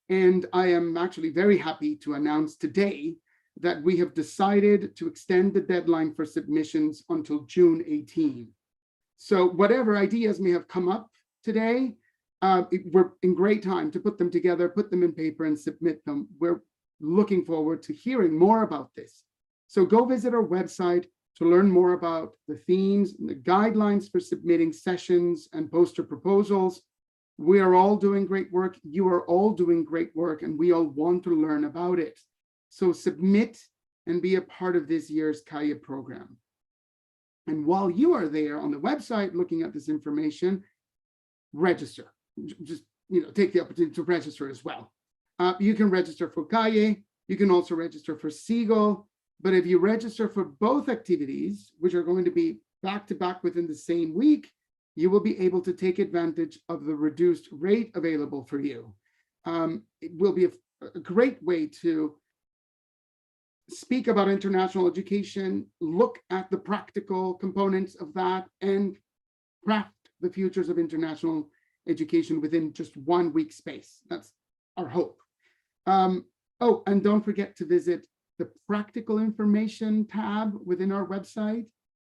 Speaker 1: and I am actually very happy to announce today that we have decided to extend the deadline for submissions until June 18. So whatever ideas may have come up today, we're in great time to put them together, put them in paper and submit them. We're looking forward to hearing more about this. So go visit our website to learn more about the themes and the guidelines for submitting sessions and poster proposals. We are all doing great work. You are all doing great work, and we all want to learn about it. So submit and be a part of this year's CAEI program. And while you are there on the website looking at this information, register. Just take the opportunity to register as well. You can register for CAEI. You can also register for CIGL. But if you register for both activities, which are going to be back to back within the same week, you will be able to take advantage of the reduced rate available for you. It will be a great way to speak about international education, look at the practical components of that, and craft the futures of international education within just 1 week space. That's our hope. Oh, and don't forget to visit the practical information tab within our website,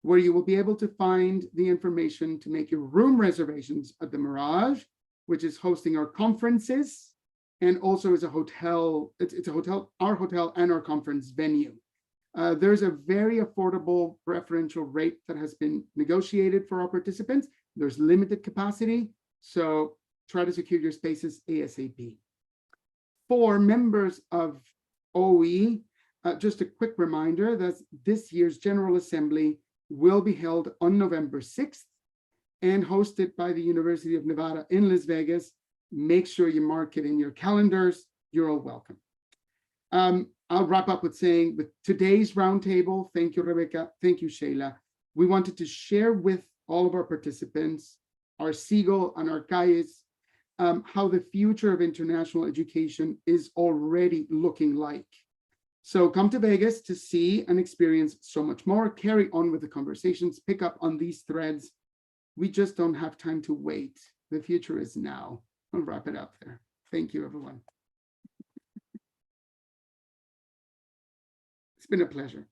Speaker 1: where you will be able to find the information to make your room reservations at the Mirage, which is hosting our conferences, and also is a hotel. It's a hotel, our hotel and our conference venue. There's a very affordable preferential rate that has been negotiated for our participants. There's limited capacity, so try to secure your spaces ASAP. For members of OE, just a quick reminder that this year's General Assembly will be held on November 6th and hosted by the University of Nevada in Las Vegas. Make sure you mark it in your calendars. You're all welcome. I'll wrap up with saying, with today's roundtable, thank you, Rebecca, thank you, Sheila. We wanted to share with all of our participants, our CIGL and our CAEIs, how the future of international education is already looking like. So come to Vegas to see and experience so much more, carry on with the conversations, pick up on these threads. We just don't have time to wait. The future is now. I'll wrap it up there. Thank you, everyone. It's been a pleasure.